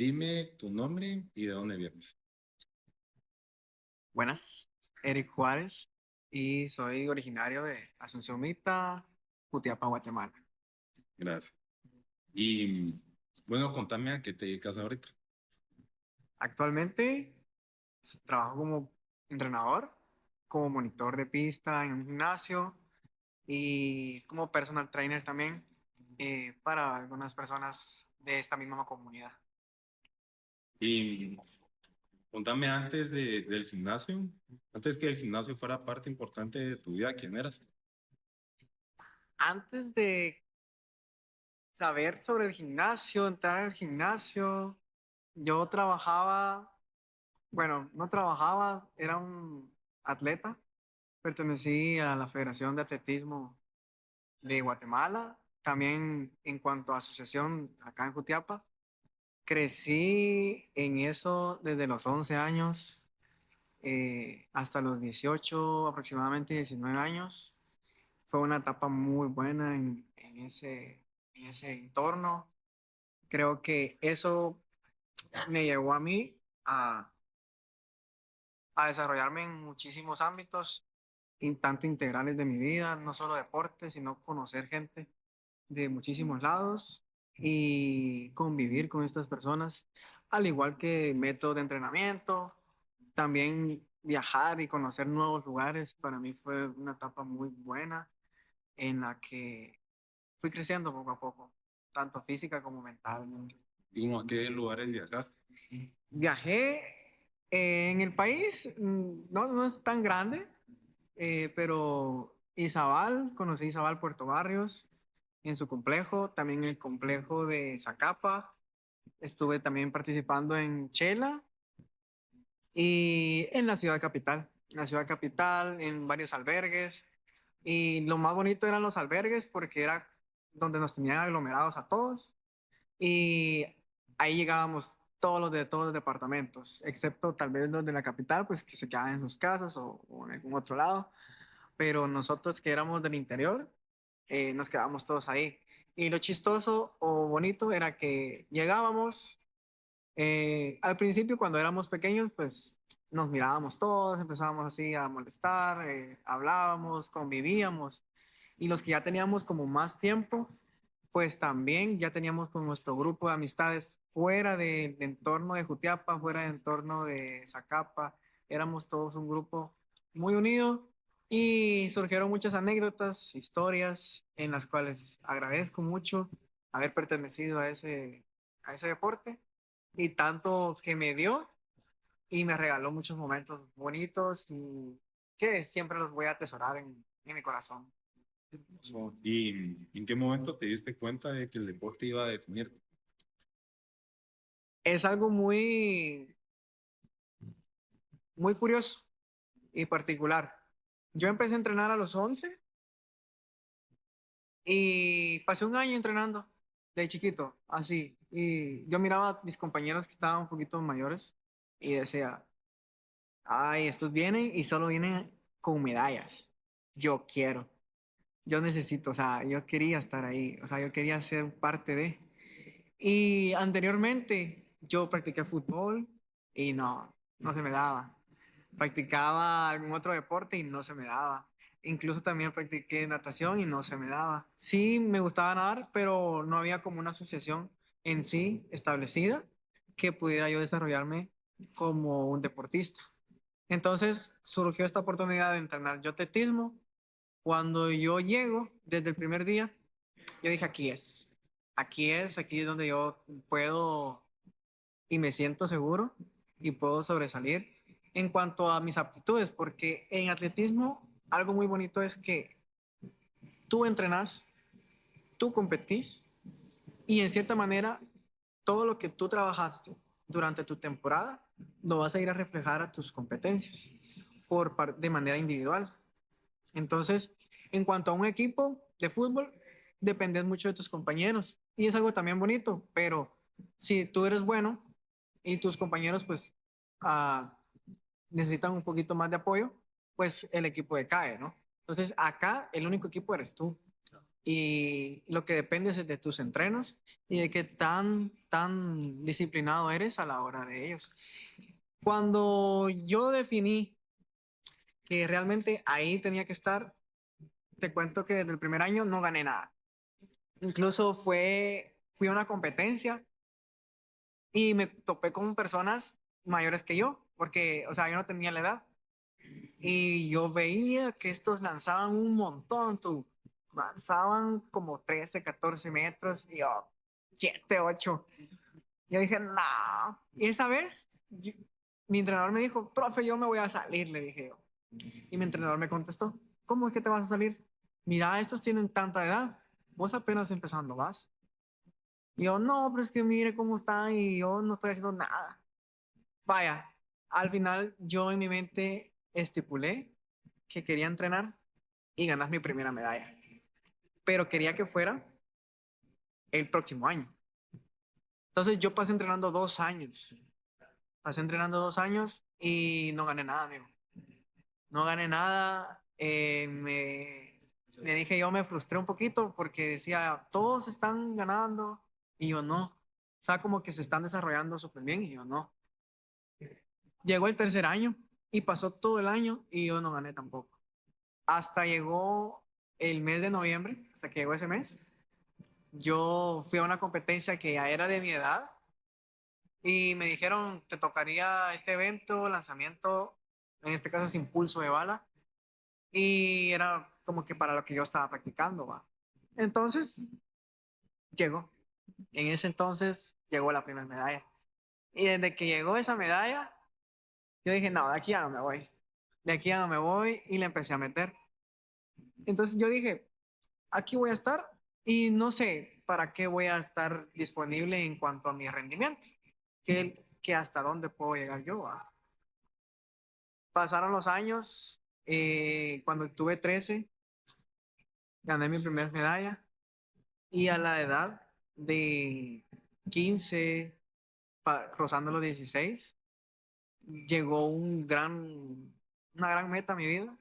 Dime tu nombre y de dónde vienes. Buenas, Eric Juárez y soy originario de Asunción Mita, Jutiapa, Guatemala. Gracias. Y bueno, contame a qué te dedicas ahorita. Actualmente trabajo como entrenador, como monitor de pista en un gimnasio y como personal trainer también para algunas personas de esta misma comunidad. Y contame del gimnasio, antes que el gimnasio fuera parte importante de tu vida, ¿quién eras? Antes de saber sobre el gimnasio, entrar al gimnasio, yo trabajaba. Bueno, no trabajaba, era un atleta. Pertenecí a la Federación de Atletismo de Guatemala. También en cuanto a asociación acá en Jutiapa. Crecí en eso desde los 11 años hasta los 18, aproximadamente 19 años. Fue una etapa muy buena en ese entorno. Creo que eso me llevó a mí a desarrollarme en muchísimos ámbitos tanto integrales de mi vida, no solo deporte, sino conocer gente de muchísimos lados y convivir con estas personas, al igual que método de entrenamiento, también viajar y conocer nuevos lugares. Para mí fue una etapa muy buena en la que fui creciendo poco a poco, tanto física como mentalmente. ¿Y como a qué lugares viajaste? Viajé en el país, no es tan grande, pero Izabal, conocí Izabal Puerto Barrios en su complejo, también el complejo de Zacapa. Estuve también participando en Chela y en la ciudad capital. En la ciudad capital, en varios albergues. Y lo más bonito eran los albergues porque era donde nos tenían aglomerados a todos. Y ahí llegábamos todos de todos los departamentos, excepto tal vez los de la capital, pues que se quedaban en sus casas o en algún otro lado, pero nosotros que éramos del interior, nos quedábamos todos ahí. Y lo chistoso o bonito era que llegábamos, al principio cuando éramos pequeños, pues nos mirábamos todos, empezábamos así a molestar, hablábamos, convivíamos. Y los que ya teníamos como más tiempo, pues también ya teníamos con nuestro grupo de amistades fuera del entorno de Jutiapa, fuera del entorno de Zacapa. Éramos todos un grupo muy unido y surgieron muchas anécdotas, historias en las cuales agradezco mucho haber pertenecido a ese deporte y tanto que me dio y me regaló muchos momentos bonitos y que siempre los voy a atesorar en mi corazón. ¿Y en qué momento te diste cuenta de que el deporte iba a definir? Es algo muy curioso y particular. Yo empecé a entrenar a los 11 y pasé un año entrenando de chiquito, así. Y yo miraba a mis compañeros que estaban un poquito mayores y decía, ay, estos vienen y solo vienen con medallas. Yo quiero, yo necesito, o sea, yo quería estar ahí, o sea, yo quería ser parte de. Y anteriormente yo practiqué fútbol y no se me daba. Practicaba algún otro deporte y no se me daba. Incluso también practiqué natación y no se me daba. Sí, me gustaba nadar, pero no había como una asociación en sí establecida que pudiera yo desarrollarme como un deportista. Entonces surgió esta oportunidad de entrenar yo atletismo. Cuando yo llego, desde el primer día, yo dije, aquí es donde yo puedo y me siento seguro y puedo sobresalir en cuanto a mis aptitudes, porque en atletismo algo muy bonito es que tú entrenas, tú competís y en cierta manera todo lo que tú trabajaste durante tu temporada lo vas a ir a reflejar a tus competencias de manera individual. Entonces, en cuanto a un equipo de fútbol, dependes mucho de tus compañeros y es algo también bonito, pero si tú eres bueno y tus compañeros pues ah, necesitan un poquito más de apoyo, pues el equipo decae, ¿no? Entonces, acá el único equipo eres tú. y lo que depende es de tus entrenos y de qué tan disciplinado eres a la hora de ellos. Cuando yo definí que realmente ahí tenía que estar, te cuento que desde el primer año no gané nada. Incluso fui a una competencia y me topé con personas mayores que yo, porque, o sea, yo no tenía la edad. Y yo veía que estos lanzaban un montón, tú. Lanzaban como 13, 14 metros y yo 7, 8. Yo dije, no. Y esa vez mi entrenador me dijo, profe, yo me voy a salir, le dije yo. Y mi entrenador me contestó, ¿cómo es que te vas a salir? Mira, estos tienen tanta edad. Vos apenas empezando vas. Y yo, no, pero es que mire cómo están y yo no estoy haciendo nada. Vaya, al final yo en mi mente estipulé que quería entrenar y ganar mi primera medalla. Pero quería que fuera el próximo año. Entonces yo pasé entrenando 2 años. Pasé entrenando 2 años y no gané nada, amigo. No gané nada. Me dije, yo me frustré un poquito porque decía, todos están ganando y yo no. O sea, como que se están desarrollando súper bien y yo no. Llegó el tercer año y pasó todo el año y yo no gané tampoco. Hasta llegó el mes de noviembre, hasta que llegó ese mes. Yo fui a una competencia que ya era de mi edad y me dijeron, te tocaría este evento, lanzamiento, en este caso es impulso de bala, y era como que para lo que yo estaba practicando, va. Entonces, llegó. En ese entonces llegó la primera medalla. Y desde que llegó esa medalla, yo dije, no, de aquí ya no me voy. De aquí ya no me voy y le empecé a meter. Entonces yo dije, aquí voy a estar y no sé para qué voy a estar disponible en cuanto a mi rendimiento, que hasta dónde puedo llegar yo. Pasaron los años, cuando tuve 13, gané mi primera medalla y a la edad de 15, rozando los 16, llegó una gran meta a mi vida,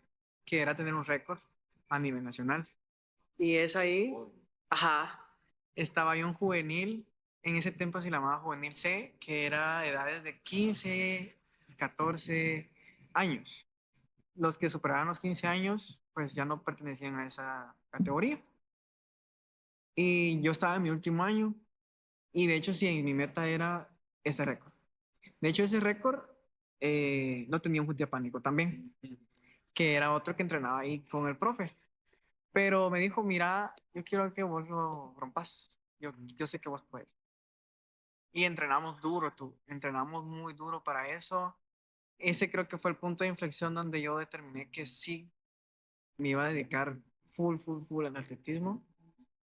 que era tener un récord a nivel nacional. Y es ahí, ajá, estaba yo en juvenil, en ese tiempo se llamaba juvenil C, que era edades de 15, 14 años. Los que superaban los 15 años, pues ya no pertenecían a esa categoría. Y yo estaba en mi último año, y de hecho sí, mi meta era ese récord. De hecho, ese récord lo tenía un Juntia Pánico también, que era otro que entrenaba ahí con el profe. Pero me dijo, mira, yo quiero que vos lo rompas. Yo sé que vos puedes. Y entrenamos duro, tú. Entrenamos muy duro para eso. Ese creo que fue el punto de inflexión donde yo determiné que sí me iba a dedicar full, full, full al atletismo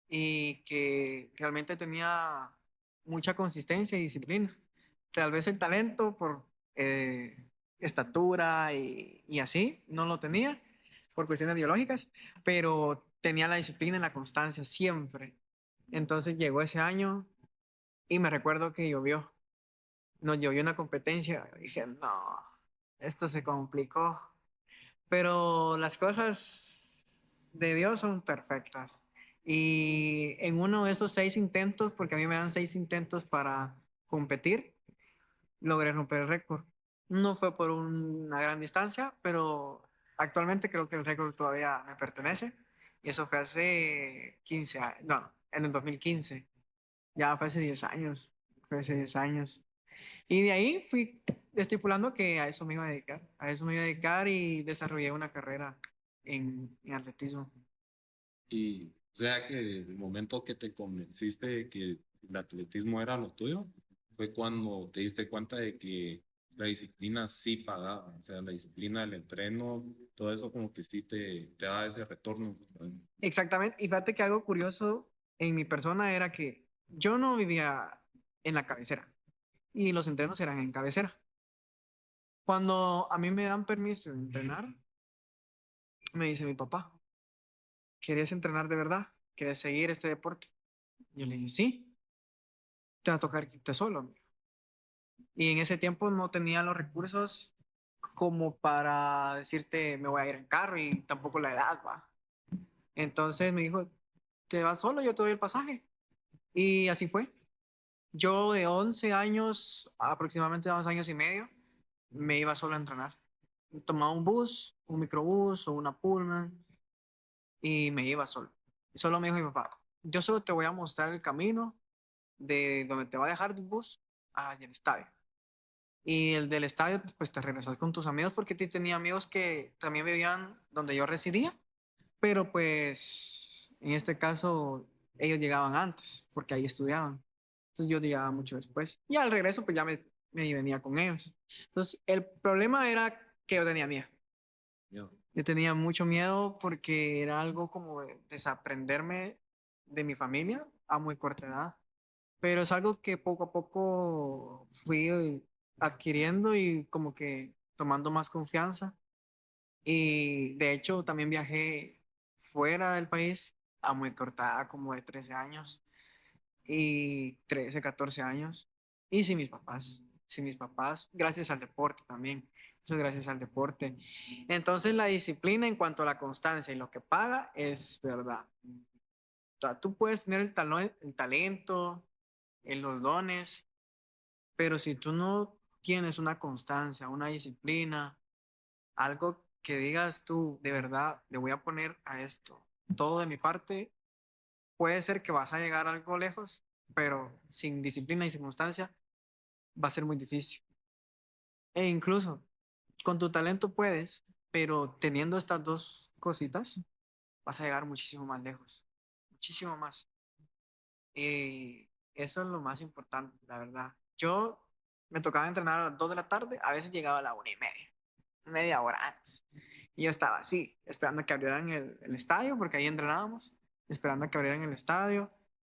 y que realmente tenía mucha consistencia y disciplina. Tal vez el talento por estatura y así no lo tenía por cuestiones biológicas, pero tenía la disciplina y la constancia siempre. Entonces llegó ese año y me recuerdo que llovió. Nos llovió una competencia. Dije, no, esto se complicó. Pero las cosas de Dios son perfectas. Y en uno de esos 6 intentos, porque a mí me dan 6 intentos para competir, logré romper el récord. No fue por una gran distancia, pero actualmente creo que el récord todavía me pertenece. Y eso fue hace 15 años, no, en el 2015. Ya fue hace 10 años. Fue hace 10 años. Y de ahí fui estipulando que a eso me iba a dedicar. A eso me iba a dedicar y desarrollé una carrera en atletismo. Y o sea que el momento que te convenciste de que el atletismo era lo tuyo, fue cuando te diste cuenta de que la disciplina sí pagaba, o sea, la disciplina, el entreno, todo eso como que sí te da ese retorno, ¿no? Exactamente. Y fíjate que algo curioso en mi persona era que yo no vivía en la cabecera y los entrenos eran en cabecera. Cuando a mí me dan permiso de entrenar, me dice mi papá, ¿quieres entrenar de verdad? ¿Quieres seguir este deporte? Yo le dije, sí, te va a tocar irte solo, amigo. Y en ese tiempo no tenía los recursos como para decirte, me voy a ir en carro y tampoco la edad, va. Entonces me dijo, te vas solo, yo te doy el pasaje. Y así fue. Yo de 11 años, aproximadamente 2 años y medio, me iba solo a entrenar. Tomaba un bus, un microbús o una Pullman y me iba solo. Solo me dijo mi papá, yo solo te voy a mostrar el camino de donde te va a dejar el bus al estadio. Y el del estadio, pues te regresas con tus amigos porque tenía amigos que también vivían donde yo residía, pero pues en este caso ellos llegaban antes porque ahí estudiaban. Entonces yo llegaba mucho después. Y al regreso pues ya me venía con ellos. Entonces el problema era que yo tenía miedo. Yo, Yo tenía mucho miedo porque era algo como de desaprenderme de mi familia a muy corta edad. Pero es algo que poco a poco fui adquiriendo y como que tomando más confianza. Y de hecho también viajé fuera del país a muy corta edad, como de 13 años y 13 14 años. Y sin mis papás, gracias al deporte también. Eso es gracias al deporte. Entonces la disciplina en cuanto a la constancia y lo que paga es verdad. O sea, tú puedes tener el talento, los dones, pero si tú no tienes una constancia, una disciplina, algo que digas tú, de verdad, le voy a poner a esto todo de mi parte, puede ser que vas a llegar a algo lejos, pero sin disciplina y sin constancia va a ser muy difícil. E incluso con tu talento puedes, pero teniendo estas dos cositas, vas a llegar muchísimo más lejos, muchísimo más. Y eso es lo más importante, la verdad. Yo me tocaba entrenar a las 2 de la tarde, a veces llegaba a la 1:30, media hora antes. Y yo estaba así, esperando a que abrieran el estadio, porque ahí entrenábamos, esperando a que abrieran el estadio.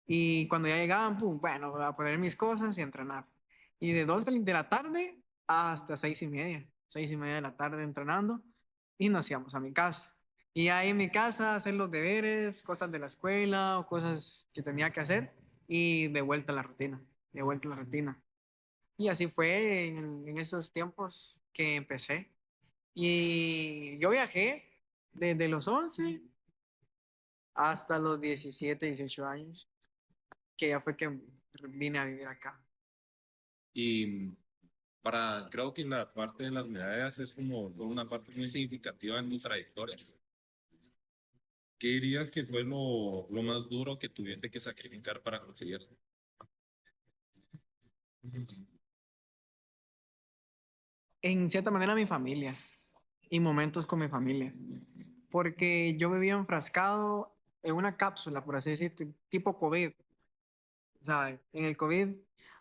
Y cuando ya llegaban, pum, bueno, voy a poner mis cosas y entrenar. Y de 2 de la tarde hasta 6:30, 6:30 de la tarde entrenando, y nos íbamos a mi casa. Y ahí en mi casa hacer los deberes, cosas de la escuela o cosas que tenía que hacer, y de vuelta a la rutina, de vuelta a la rutina. Y así fue en esos tiempos que empecé. Y yo viajé desde los 11 hasta los 17 18 años, que ya fue que vine a vivir acá. y creo que la parte de las medallas es como fue una parte muy significativa en tu trayectoria. ¿Qué dirías que fue lo más duro que tuviste que sacrificar para conseguir? En cierta manera mi familia y momentos con mi familia, porque yo vivía enfrascado en una cápsula, por así decirlo, tipo COVID. ¿Sabes? En el COVID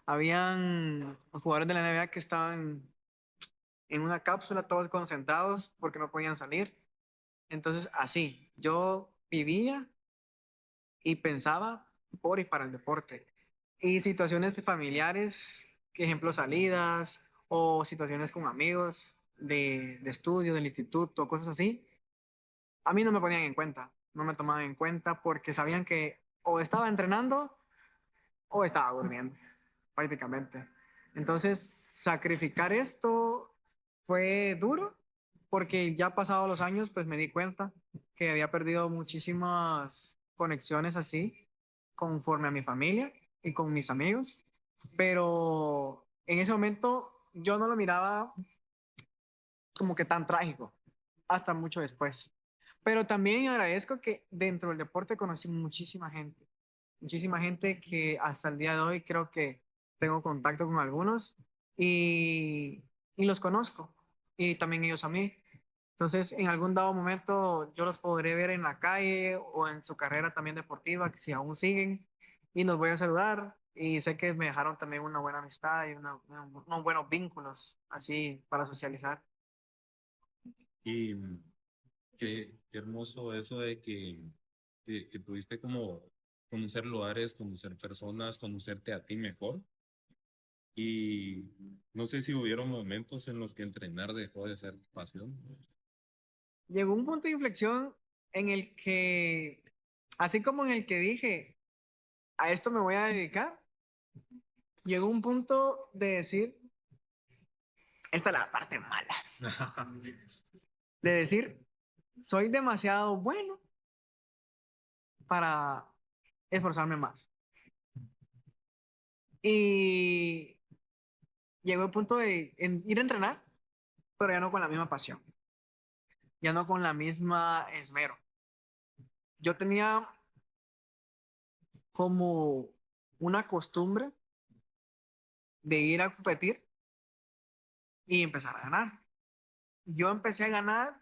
habían jugadores de la NBA que estaban en una cápsula todos concentrados porque no podían salir. Entonces, así, yo vivía y pensaba por y para el deporte. Y situaciones de familiares, que ejemplo, salidas o situaciones con amigos de estudio, del instituto, cosas así, a mí no me ponían en cuenta, no me tomaban en cuenta porque sabían que o estaba entrenando o estaba durmiendo, prácticamente. Entonces, sacrificar esto fue duro porque ya pasados los años, pues me di cuenta que había perdido muchísimas conexiones así conforme a mi familia y con mis amigos, pero en ese momento yo no lo miraba como que tan trágico, hasta mucho después. Pero también agradezco que dentro del deporte conocí muchísima gente que hasta el día de hoy creo que tengo contacto con algunos y los conozco y también ellos a mí. Entonces, en algún dado momento yo los podré ver en la calle o en su carrera también deportiva, que si aún siguen, y los voy a saludar. Y sé que me dejaron también una buena amistad y unos buenos vínculos así para socializar. Y qué hermoso eso de que tuviste como conocer lugares, conocer personas, conocerte a ti mejor. Y no sé si hubieron momentos en los que entrenar dejó de ser tu pasión. Llegó un punto de inflexión en el que, así como en el que dije, a esto me voy a dedicar, llegó un punto de decir, esta es la parte mala, de decir, soy demasiado bueno para esforzarme más. Y llegó el punto de ir a entrenar, pero ya no con la misma pasión, ya no con la misma esmero. Yo tenía como una costumbre de ir a competir y empezar a ganar. Yo empecé a ganar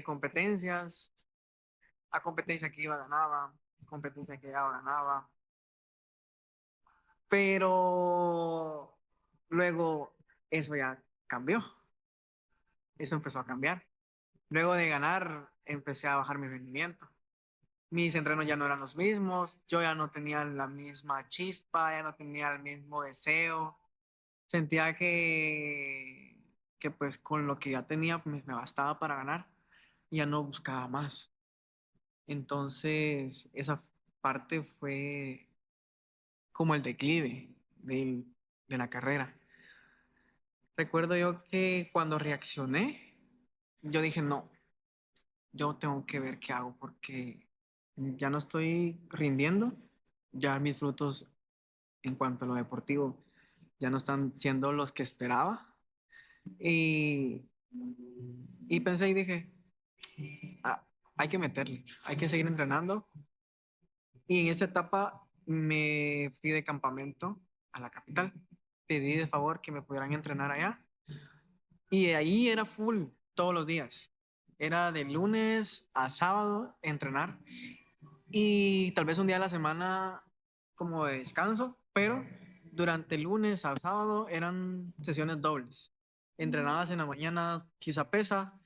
competencias, a competencia que iba ganaba, competencia que iba ganaba, pero luego eso ya cambió, eso empezó a cambiar. Luego de ganar, empecé a bajar mi rendimiento. Mis entrenos ya no eran los mismos, yo ya no tenía la misma chispa, ya no tenía el mismo deseo. Sentía que pues con lo que ya tenía me bastaba para ganar y ya no buscaba más. Entonces, esa parte fue como el declive de la carrera. Recuerdo yo que cuando reaccioné, yo dije, no, yo tengo que ver qué hago porque ya no estoy rindiendo, ya mis frutos en cuanto a lo deportivo ya no están siendo los que esperaba. Y, y pensé y dije, "Ah, hay que meterle, hay que seguir entrenando". Y en esa etapa me fui de campamento a la capital. Pedí de favor que me pudieran entrenar allá. Y de ahí era full todos los días. Era de lunes a sábado entrenar. Y tal vez un día a la semana como de descanso, pero durante el lunes a sábado eran sesiones dobles. Entrenadas en la mañana quizá pesa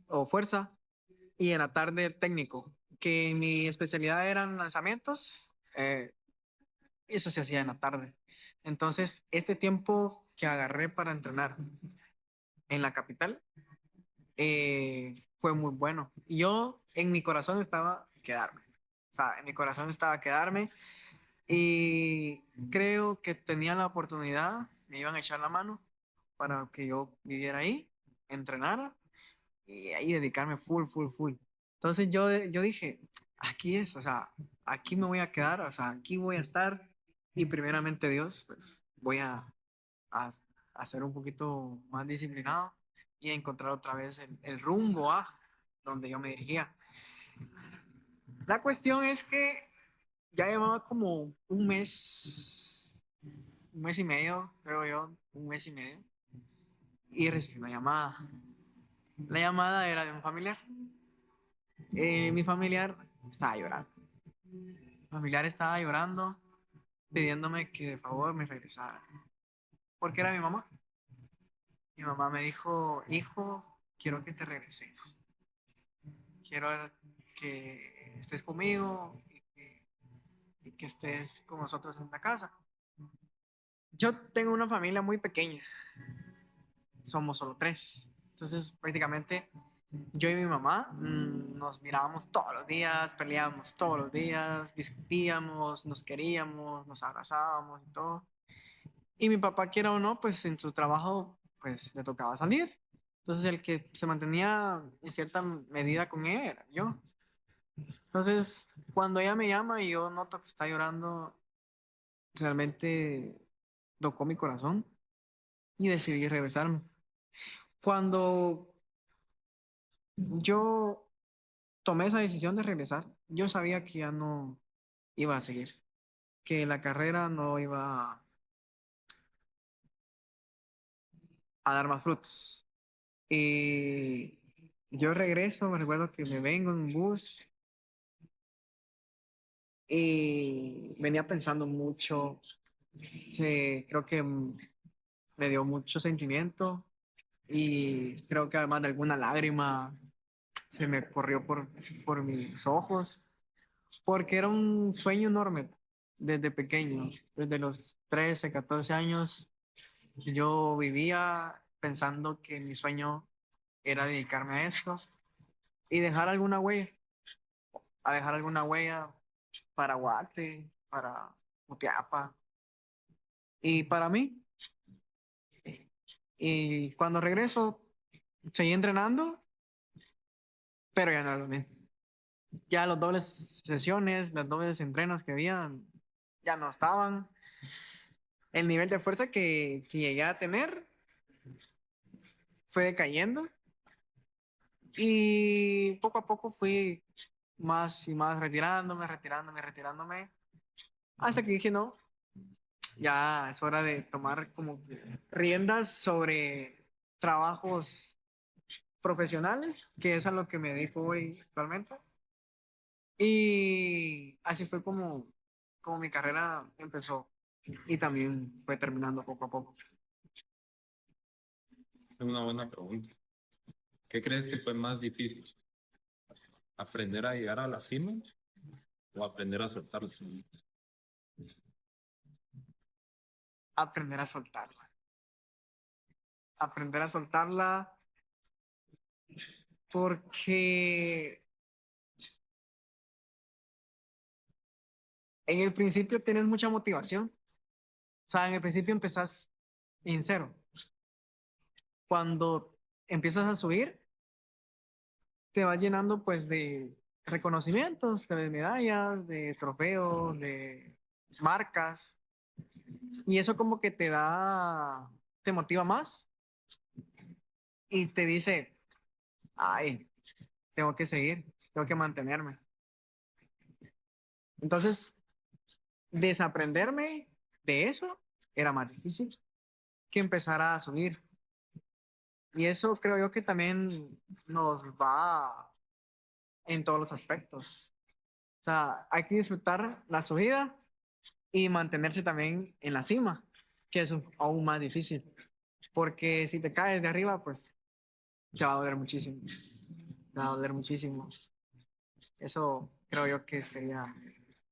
o fuerza y en la tarde el técnico, que mi especialidad eran lanzamientos, eso se hacía en la tarde. Entonces, este tiempo que agarré para entrenar en la capital fue muy bueno. Yo en mi corazón estaba quedarme. O sea, en mi corazón estaba quedarme y creo que tenía la oportunidad, me iban a echar la mano para que yo viviera ahí, entrenara y ahí dedicarme full, full, full. Entonces yo dije, aquí es, o sea, aquí me voy a quedar, o sea, aquí voy a estar y primeramente Dios, pues voy a, a ser un poquito más disciplinado y a encontrar otra vez el rumbo a donde yo me dirigía. La cuestión es que ya llevaba como un mes y medio, creo yo, un mes y medio, y recibí una llamada. La llamada era de un familiar. Mi familiar estaba llorando. Mi familiar estaba llorando, pidiéndome que de favor me regresara. Porque era mi mamá. Mi mamá me dijo, hijo, quiero que te regreses. Quiero que estés conmigo y que estés con nosotros en la casa. Yo tengo una familia muy pequeña. Somos solo tres. Entonces, prácticamente yo y mi mamá nos mirábamos todos los días, peleábamos todos los días, discutíamos, nos queríamos, nos abrazábamos y todo. Y mi papá, quiera o no, pues en su trabajo, pues le tocaba salir. Entonces el que se mantenía en cierta medida con él era yo. Entonces, cuando ella me llama y yo noto que está llorando, realmente tocó mi corazón y decidí regresarme. Cuando yo tomé esa decisión de regresar, yo sabía que ya no iba a seguir, que la carrera no iba a dar más frutos. Y yo regreso, me recuerdo que me vengo en un bus y venía pensando mucho, creo que me dio mucho sentimiento y creo que además de alguna lágrima se me corrió por mis ojos, porque era un sueño enorme desde pequeño, desde los 13 14 años. Yo vivía pensando que mi sueño era dedicarme a esto y dejar alguna huella, a dejar alguna huella para Guate, para Utiapa y para mí. Y cuando regreso, seguí entrenando, pero ya no es lo mismo. Ya los dobles sesiones, los dobles entrenos que había, ya no estaban. El nivel de fuerza que llegué a tener fue decayendo y poco a poco fui más y más retirándome, hasta que dije, no, ya es hora de tomar como que riendas sobre trabajos profesionales, que es a lo que me dedico hoy actualmente. Y así fue como mi carrera empezó y también fue terminando poco a poco. Es una buena pregunta. ¿Qué crees que fue más difícil? ¿Aprender a llegar a la cima o aprender a soltar? Aprender a soltarla. Aprender a soltarla porque en el principio tienes mucha motivación. O sea, en el principio empezás en cero. Cuando empiezas a subir, te vas llenando pues de reconocimientos, de medallas, de trofeos, de marcas. Y eso como que te motiva más y te dice, ay, tengo que seguir, tengo que mantenerme. Entonces, desaprenderme de eso era más difícil que empezar a subir. Y eso creo yo que también nos va en todos los aspectos. O sea, hay que disfrutar la subida y mantenerse también en la cima, que es aún más difícil. Porque si te caes de arriba, pues te va a doler muchísimo. Te va a doler muchísimo. Eso creo yo que sería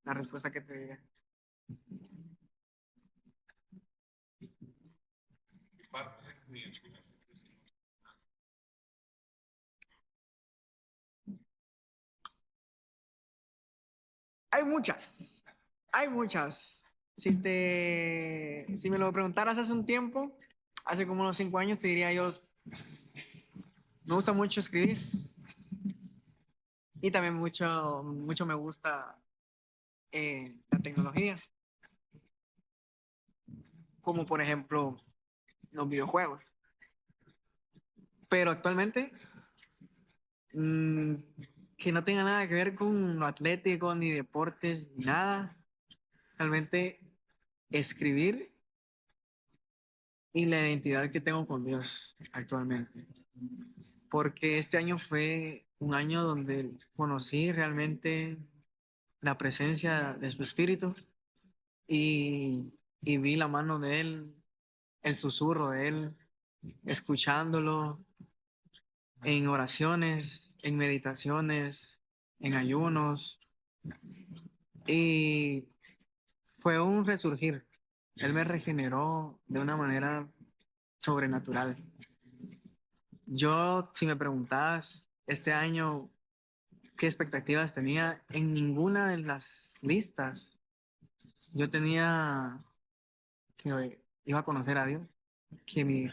la respuesta que te diría. Hay muchas, hay muchas. Si me lo preguntaras hace un tiempo, hace como unos 5 años, te diría yo, me gusta mucho escribir y también mucho me gusta la tecnología, como por ejemplo los videojuegos. Pero actualmente, mm, que no tenga nada que ver con lo atlético, ni deportes, ni nada, realmente escribir y la identidad que tengo con Dios actualmente. Porque este año fue un año donde conocí realmente la presencia de su espíritu y vi la mano de él, el susurro de él, escuchándolo en oraciones, en meditaciones, en ayunos y fue un resurgir. Él me regeneró de una manera sobrenatural. Yo, si me preguntabas este año qué expectativas tenía, en ninguna de las listas yo tenía que iba a conocer a Dios, que, mi,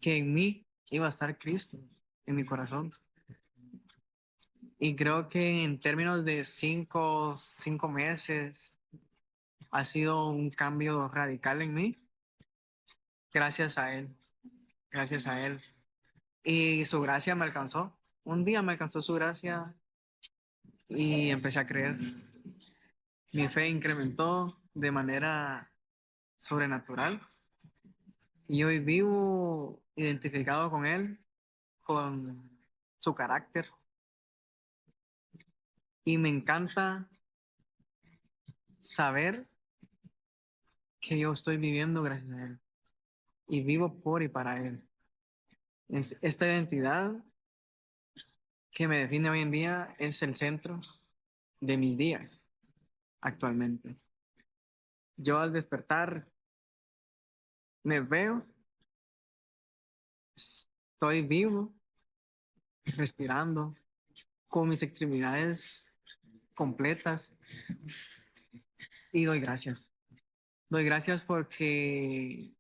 que en mí iba a estar Cristo, en mi corazón. Y creo que en términos de 5 meses ha sido un cambio radical en mí, gracias a Él, gracias a Él. Y su gracia me alcanzó. Un día me alcanzó su gracia y empecé a creer. Mi fe incrementó de manera sobrenatural y hoy vivo identificado con Él, con su carácter y me encanta saber que yo estoy viviendo gracias a Él y vivo por y para Él. Esta identidad que me define hoy en día es el centro de mis días actualmente. Yo al despertar me veo, estoy vivo, respirando, con mis extremidades completas y doy gracias. Doy gracias porque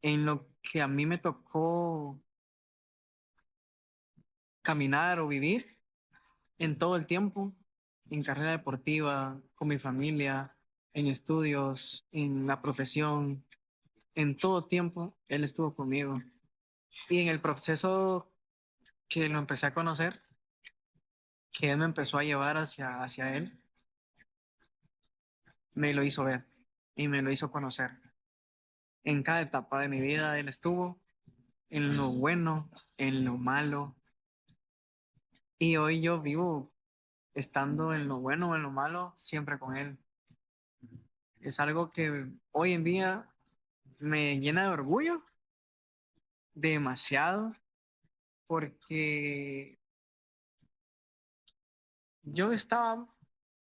en lo que a mí me tocó caminar o vivir en todo el tiempo, en carrera deportiva, con mi familia, en estudios, en la profesión, en todo tiempo, Él estuvo conmigo. Y en el proceso que lo empecé a conocer, que Él me empezó a llevar hacia Él, me lo hizo ver y me lo hizo conocer. En cada etapa de mi vida Él estuvo, en lo bueno, en lo malo. Y hoy yo vivo estando en lo bueno o en lo malo, siempre con Él. Es algo que hoy en día me llena de orgullo, demasiado, porque yo estaba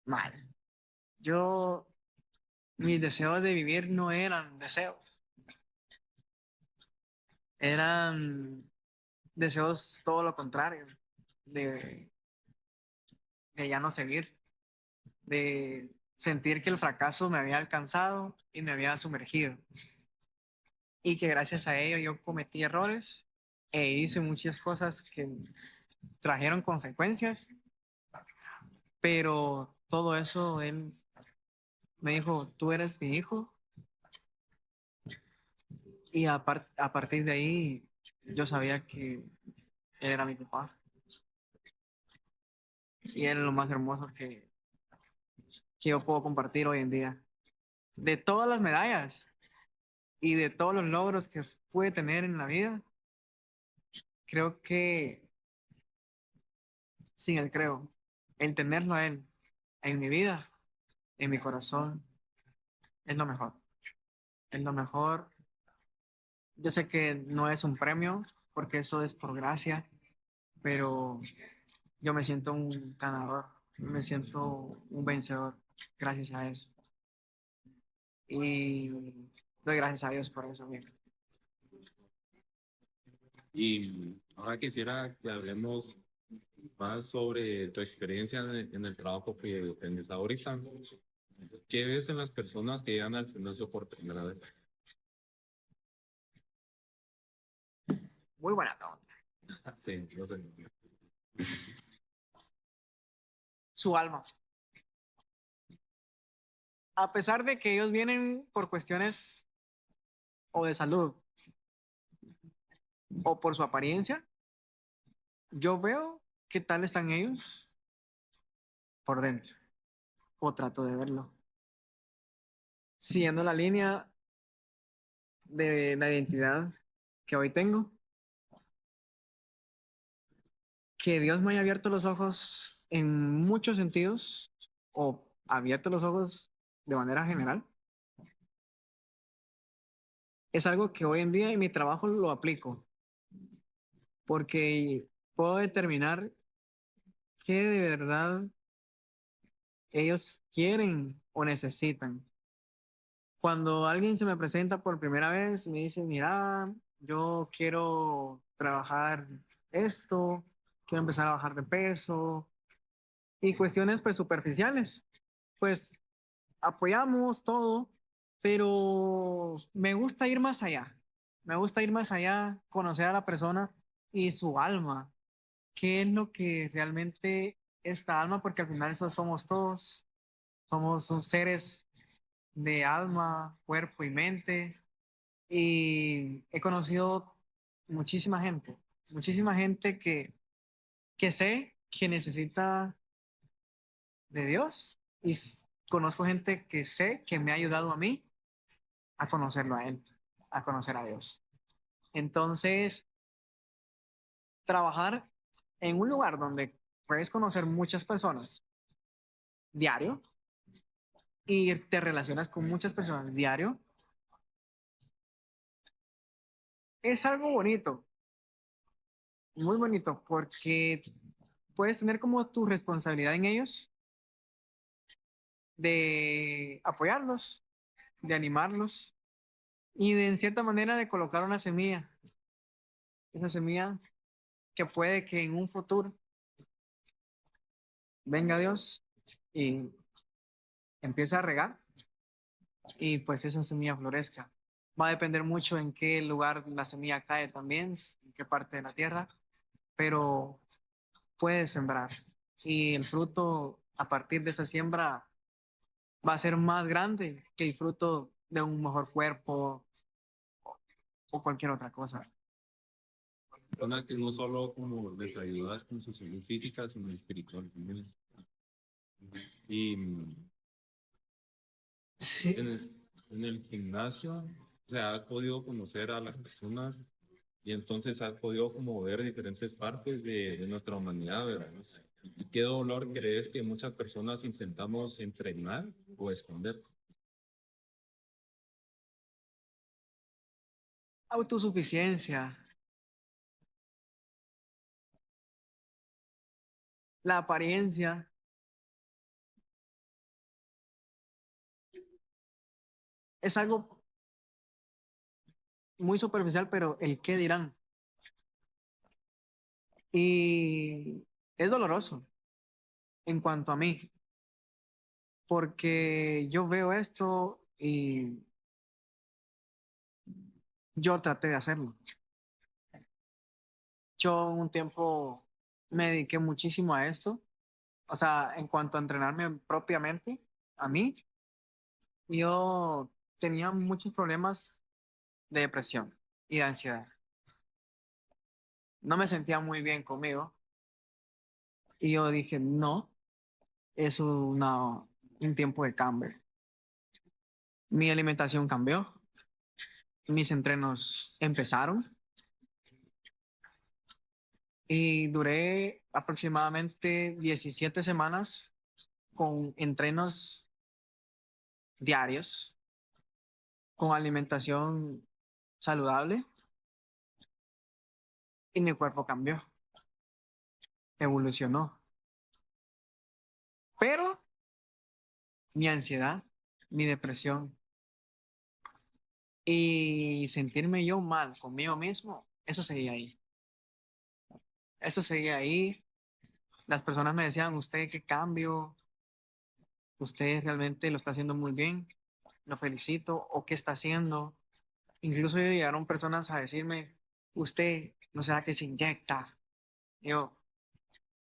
mal. Yo, mis deseos de vivir no eran deseos, eran deseos todo lo contrario, de, de ya no seguir, de sentir que el fracaso me había alcanzado y me había sumergido. Y que gracias a ello yo cometí errores e hice muchas cosas que trajeron consecuencias, pero todo eso él me dijo, tú eres mi hijo, y a partir de ahí yo sabía que él era mi papá y él es lo más hermoso que yo puedo compartir hoy en día. De todas las medallas y de todos los logros que pude tener en la vida, creo que sin él creo, el tenerlo a él en mi vida, en mi corazón, es lo mejor. Es lo mejor. Yo sé que no es un premio, porque eso es por gracia, pero yo me siento un ganador, me siento un vencedor gracias a eso. Y doy gracias a Dios por eso, amigo. Y ahora quisiera que hablemos más sobre tu experiencia en el trabajo que tienes ahorita. ¿Qué ves en las personas que llegan al gimnasio por primera vez? Muy buena pregunta. Sí, no sé. Su alma. A pesar de que ellos vienen por cuestiones o de salud o por su apariencia, yo veo qué tal están ellos por dentro, o trato de verlo. Siguiendo la línea de la identidad que hoy tengo, que Dios me haya abierto los ojos en muchos sentidos, o abierto los ojos de manera general, es algo que hoy en día en mi trabajo lo aplico, porque puedo determinar qué de verdad ellos quieren o necesitan. Cuando alguien se me presenta por primera vez y me dice, mira, yo quiero trabajar esto, quiero empezar a bajar de peso y cuestiones pues superficiales, pues apoyamos todo, pero me gusta ir más allá. Me gusta ir más allá, conocer a la persona y su alma. ¿Qué es lo que realmente esta alma? Porque al final eso somos todos. Somos seres de alma, cuerpo y mente. Y he conocido muchísima gente que sé que necesita de Dios. Y conozco gente que sé que me ha ayudado a mí a conocerlo a Él, a conocer a Dios. Entonces, trabajar en un lugar donde puedes conocer muchas personas diario y te relacionas con muchas personas diario, es algo bonito, muy bonito, porque puedes tener como tu responsabilidad en ellos de apoyarlos, de animarlos y de en cierta manera de colocar una semilla, esa semilla que puede que en un futuro venga Dios y empiece a regar y pues esa semilla florezca. Va a depender mucho en qué lugar la semilla cae también, en qué parte de la tierra, pero puedes sembrar y el fruto a partir de esa siembra va a ser más grande que el fruto de un mejor cuerpo o cualquier otra cosa. Personas que no solo como les ayudas con su salud física, sino espiritual también. Y Sí. en el gimnasio, o sea, has podido conocer a las personas y entonces has podido como ver diferentes partes de nuestra humanidad, ¿verdad? ¿Y qué dolor crees que muchas personas intentamos entrenar o esconder? Autosuficiencia, la apariencia, es algo muy superficial, pero el qué dirán. Y es doloroso en cuanto a mí, porque yo veo esto y yo traté de hacerlo. Yo un tiempo me dediqué muchísimo a esto, o sea, en cuanto a entrenarme propiamente, a mí, yo tenía muchos problemas de depresión y de ansiedad. No me sentía muy bien conmigo y yo dije, no, es un tiempo de cambio. Mi alimentación cambió, mis entrenos empezaron y duré aproximadamente 17 semanas con entrenos diarios, con alimentación saludable y mi cuerpo cambió, evolucionó. Pero mi ansiedad, mi depresión y sentirme yo mal conmigo mismo, eso seguía ahí. Eso seguía ahí. Las personas me decían, usted qué cambio, usted realmente lo está haciendo muy bien, lo felicito, o qué está haciendo. Incluso llegaron personas a decirme, usted no será que se inyecta. Yo,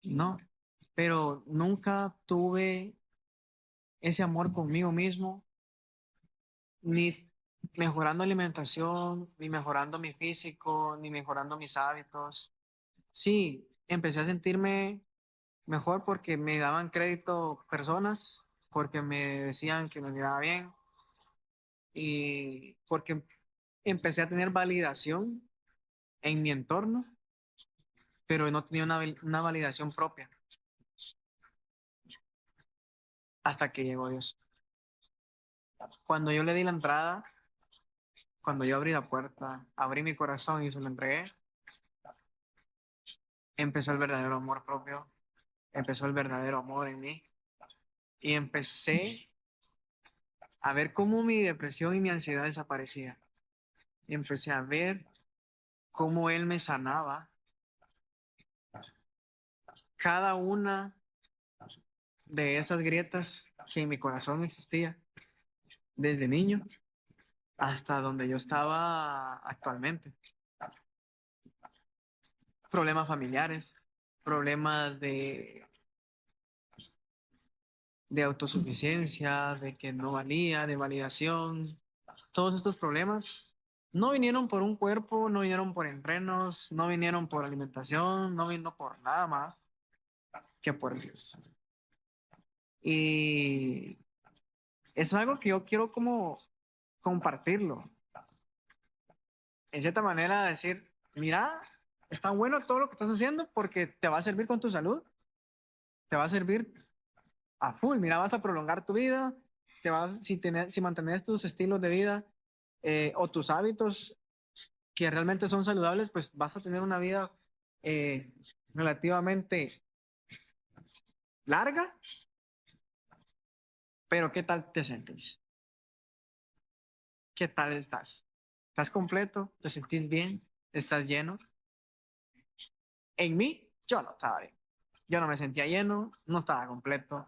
no, pero nunca tuve ese amor conmigo mismo, ni mejorando alimentación, ni mejorando mi físico, ni mejorando mis hábitos. Sí, empecé a sentirme mejor porque me daban crédito personas, porque me decían que me miraba bien y porque empecé a tener validación en mi entorno, pero no tenía una validación propia hasta que llegó Dios. Cuando yo le di la entrada, cuando yo abrí la puerta, abrí mi corazón y se lo entregué, empezó el verdadero amor propio, empezó el verdadero amor en mí y empecé a ver cómo mi depresión y mi ansiedad desaparecía. Y empecé a ver cómo Él me sanaba cada una de esas grietas que en mi corazón existía desde niño hasta donde yo estaba actualmente. Problemas familiares, problemas de autosuficiencia, de que no valía, de validación. Todos estos problemas no vinieron por un cuerpo, no vinieron por entrenos, no vinieron por alimentación, no vino por nada más que por Dios. Y es algo que yo quiero como compartirlo. En cierta manera decir, mira, está bueno todo lo que estás haciendo porque te va a servir con tu salud, te va a servir a full. Mira, vas a prolongar tu vida, si mantienes tus estilos de vida o tus hábitos que realmente son saludables, pues vas a tener una vida eh, relativamente larga, pero ¿qué tal te sientes? ¿Qué tal estás? ¿Estás completo? ¿Te sentís bien? ¿Estás lleno? En mí, yo no estaba bien. Yo no me sentía lleno, no estaba completo,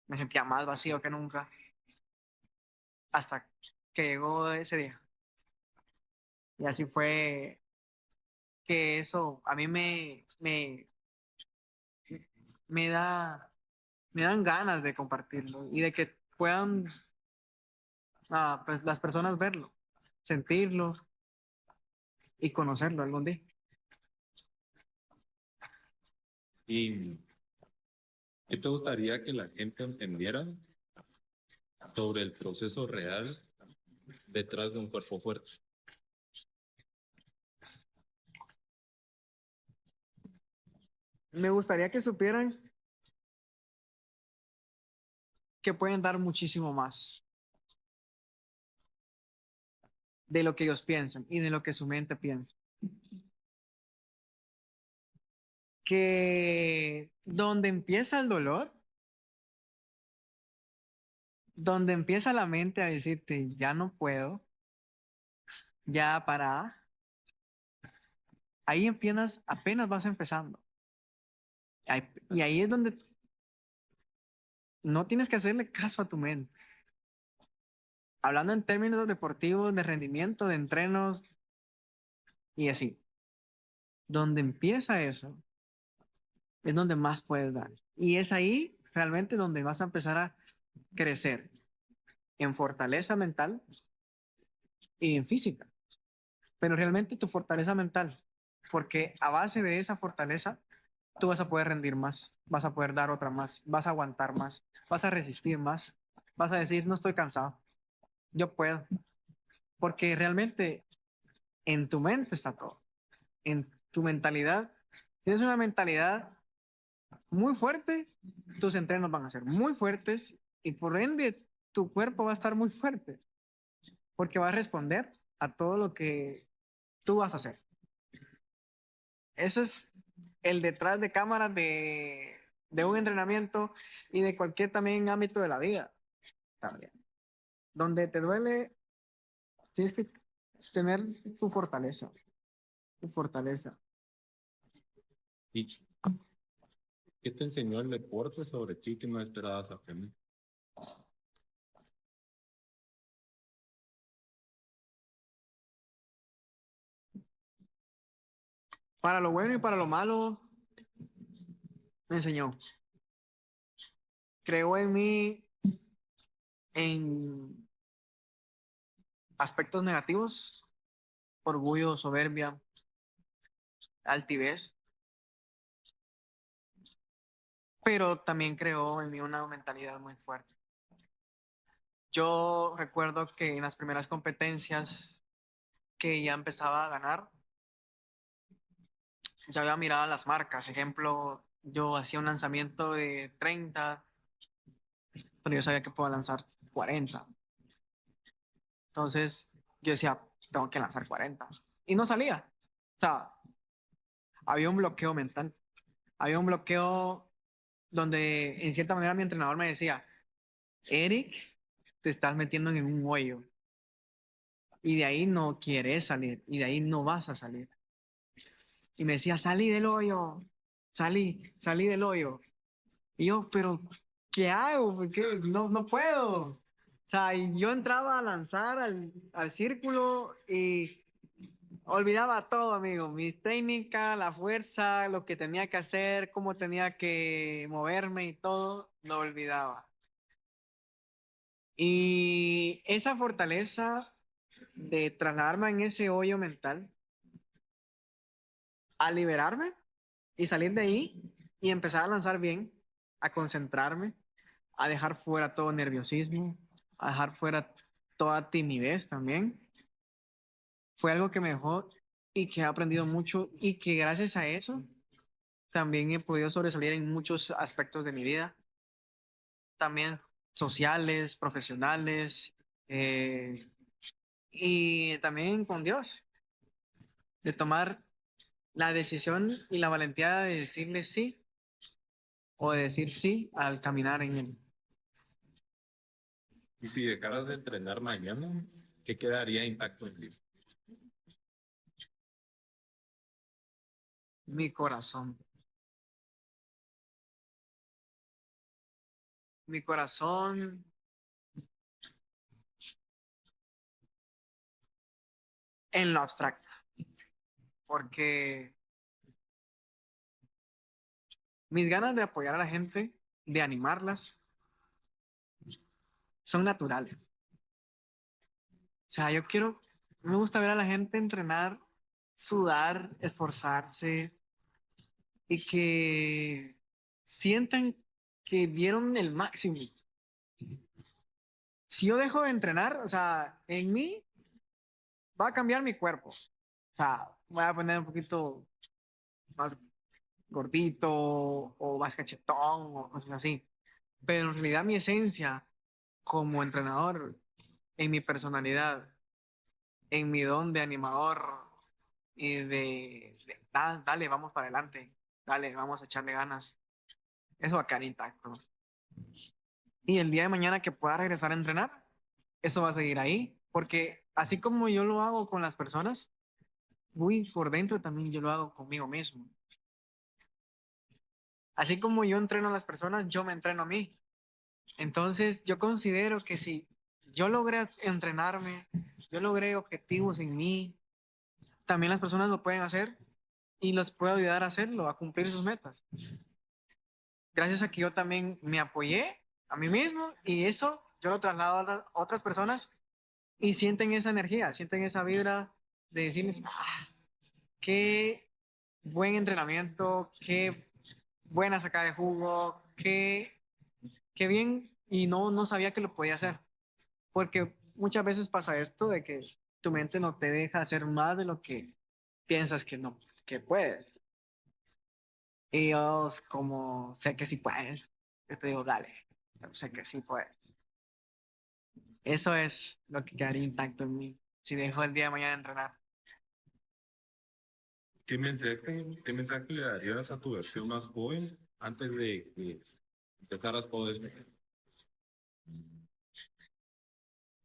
me sentía más vacío que nunca, hasta que llegó ese día. Y así fue que eso a mí me da me dan ganas de compartirlo y de que puedan pues, las personas verlo, sentirlo y conocerlo algún día. ¿Y qué te gustaría que la gente entendiera sobre el proceso real detrás de un cuerpo fuerte? Me gustaría que supieran que pueden dar muchísimo más de lo que ellos piensan y de lo que su mente piensa. Que donde empieza el dolor, donde empieza la mente a decirte, ya no puedo, ya para, ahí empiezas, apenas vas empezando. Y ahí es donde no tienes que hacerle caso a tu mente. Hablando en términos deportivos, de rendimiento, de entrenos y así. Donde empieza eso, es donde más puedes dar. Y es ahí realmente donde vas a empezar a crecer en fortaleza mental y en física. Pero realmente tu fortaleza mental, porque a base de esa fortaleza, tú vas a poder rendir más, vas a poder dar otra más, vas a aguantar más, vas a resistir más, vas a decir, no estoy cansado, yo puedo. Porque realmente en tu mente está todo, en tu mentalidad. Si tienes una mentalidad muy fuerte, tus entrenos van a ser muy fuertes y por ende tu cuerpo va a estar muy fuerte porque va a responder a todo lo que tú vas a hacer. Ese es el detrás de cámaras de un entrenamiento y de cualquier también ámbito de la vida. También. Donde te duele, tienes que tener tu fortaleza, tu fortaleza. ¿Y qué te enseñó el deporte sobre ti que no esperabas aprender? Para lo bueno y para lo malo, me enseñó. Creó en mí en aspectos negativos, orgullo, soberbia, altivez, pero también creó en mí una mentalidad muy fuerte. Yo recuerdo que en las primeras competencias que ya empezaba a ganar, ya había mirado las marcas. Ejemplo, yo hacía un lanzamiento de 30, pero yo sabía que puedo lanzar 40. Entonces yo decía, tengo que lanzar 40. Y no salía. O sea, había un bloqueo mental. Había un bloqueo donde en cierta manera mi entrenador me decía, Eric, te estás metiendo en un hoyo. Y de ahí no quieres salir. Y de ahí no vas a salir. Y me decía, salí del hoyo. Salí del hoyo. Y yo, pero, ¿qué hago? ¿Por qué? No, no puedo. O sea, y yo entraba a lanzar al círculo y olvidaba todo, amigo. Mi técnica, la fuerza, lo que tenía que hacer, cómo tenía que moverme y todo, lo olvidaba. Y esa fortaleza de trasladarme en ese hoyo mental a liberarme y salir de ahí y empezar a lanzar bien, a concentrarme, a dejar fuera todo nerviosismo, a dejar fuera toda timidez también. Fue algo que me dejó y que he aprendido mucho y que gracias a eso también he podido sobresalir en muchos aspectos de mi vida, también sociales, profesionales eh, y también con Dios, de tomar la decisión y la valentía de decirle sí o de decir sí al caminar en él. Y si dejaras de entrenar mañana, ¿qué quedaría intacto en ti? Mi corazón. Mi corazón en lo abstracto, porque mis ganas de apoyar a la gente de animarlas son naturales. O sea, me gusta ver a la gente entrenar, sudar, esforzarse y que sientan que dieron el máximo. Si yo dejo de entrenar, o sea, en mí va a cambiar mi cuerpo. O sea, voy a poner un poquito más gordito o más cachetón o cosas así. Pero en realidad mi esencia como entrenador, en mi personalidad, en mi don de animador y dale, vamos para adelante, dale, vamos a echarle ganas. Eso va a quedar intacto. Y el día de mañana que pueda regresar a entrenar, eso va a seguir ahí, porque así como yo lo hago con las personas, muy por dentro también yo lo hago conmigo mismo. Así como yo entreno a las personas, yo me entreno a mí. Entonces, yo considero que si yo logré entrenarme, yo logré objetivos en mí, también las personas lo pueden hacer y los puedo ayudar a hacerlo, a cumplir sus metas. Gracias a que yo también me apoyé a mí mismo y eso yo lo traslado a otras personas y sienten esa energía, sienten esa vibra de decirles, ah, qué buen entrenamiento, qué buena sacada de jugo, qué bien y no sabía que lo podía hacer. Porque muchas veces pasa esto de que tu mente no te deja hacer más de lo que piensas que no, que puedes. Y yo, como sé que sí puedes, yo te digo, dale, yo sé que sí puedes. Eso es lo que quedaría intacto en mí si dejo el día de mañana de entrenar. ¿Qué mensaje le darías a tu versión más joven antes de que empezaras todo esto?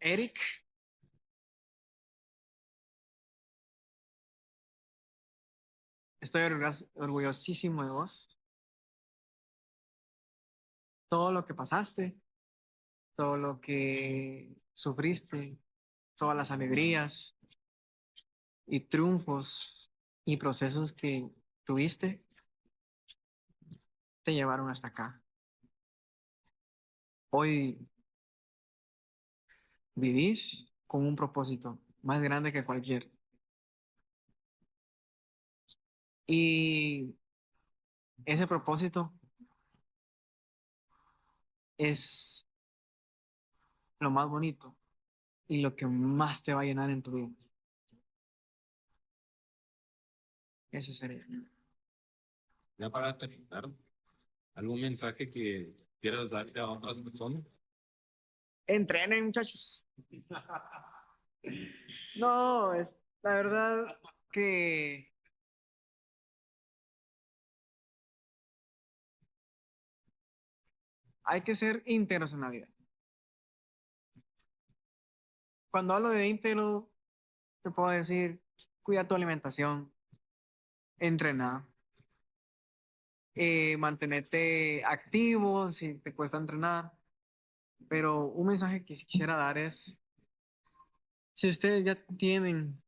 Eric, estoy orgullosísimo de vos. Todo lo que pasaste, todo lo que sufriste, todas las alegrías y triunfos y procesos que tuviste, te llevaron hasta acá. Hoy vivís con un propósito más grande que cualquier. Y ese propósito es lo más bonito y lo que más te va a llenar en tu vida. Ese sería. Ya para terminar, ¿algún mensaje que quieras darle a otras personas? Entrenen, muchachos. No, es la verdad que hay que ser íntegros en la vida. Cuando hablo de íntegro, te puedo decir, cuida tu alimentación, entrena, mantenerte activo si te cuesta entrenar. Pero un mensaje que sí quisiera dar es, si ustedes ya tienen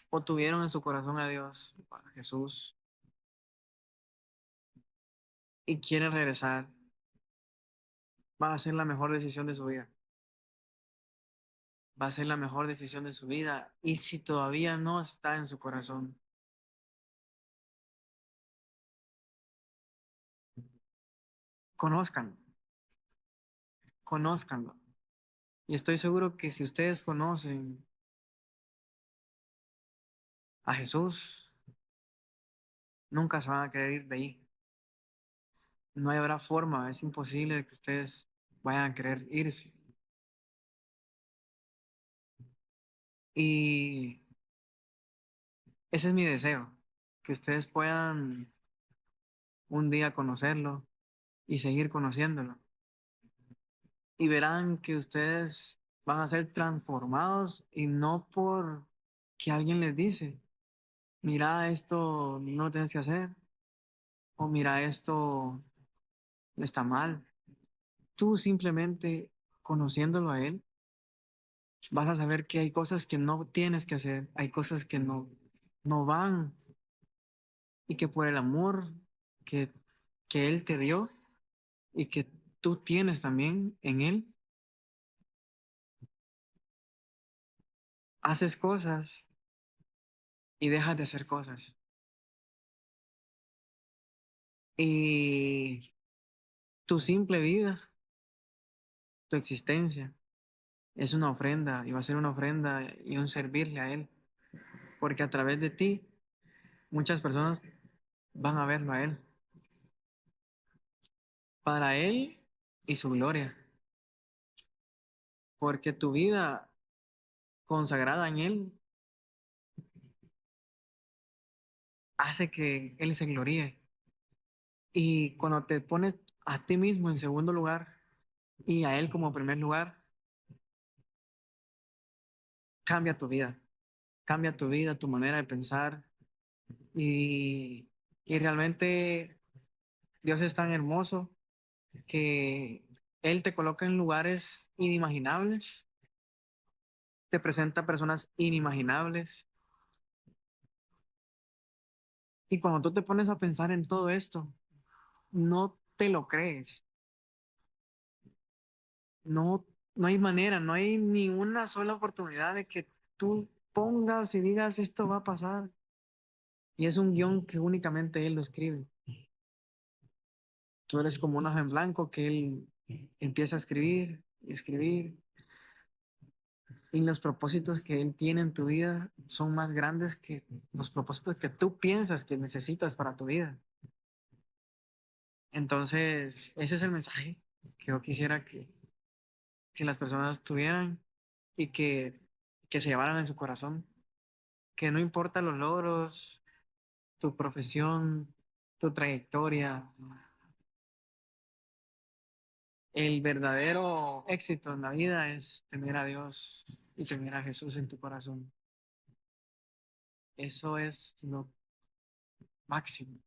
o tuvieron en su corazón a Dios, a Jesús, y quieren regresar, va a ser la mejor decisión de su vida. Va a ser la mejor decisión de su vida. Y si todavía no está en su corazón, conózcanlo, conózcanlo. Y estoy seguro que si ustedes conocen a Jesús, nunca se van a querer ir de ahí. No habrá forma, es imposible que ustedes vayan a querer irse. Y ese es mi deseo, que ustedes puedan un día conocerlo y seguir conociéndolo. Y verán que ustedes van a ser transformados y no por que alguien les dice, mira, esto no lo tienes que hacer o mira, esto está mal. Tú simplemente conociéndolo a él, vas a saber que hay cosas que no tienes que hacer, hay cosas que no van y que por el amor que, que él te dio, y que tú tienes también en Él, haces cosas y dejas de hacer cosas. Y tu simple vida, tu existencia, es una ofrenda y va a ser una ofrenda y un servirle a Él. Porque a través de ti, muchas personas van a verlo a Él. Para Él y su gloria. Porque tu vida consagrada en Él hace que Él se gloríe. Y cuando te pones a ti mismo en segundo lugar y a Él como primer lugar, cambia tu vida. Cambia tu vida, tu manera de pensar. Y, y realmente Dios es tan hermoso que Él te coloca en lugares inimaginables, te presenta personas inimaginables. Y cuando tú te pones a pensar en todo esto, no te lo crees. No, no hay manera, no hay ni una sola oportunidad de que tú pongas y digas esto va a pasar. Y es un guión que únicamente Él lo escribe. Tú eres como un hoja en blanco que Él empieza a escribir y escribir. Y los propósitos que Él tiene en tu vida son más grandes que los propósitos que tú piensas que necesitas para tu vida. Entonces, ese es el mensaje que yo quisiera que las personas tuvieran y que se llevaran en su corazón. Que no importa los logros, tu profesión, tu trayectoria, el verdadero éxito en la vida es tener a Dios y tener a Jesús en tu corazón. Eso es lo máximo.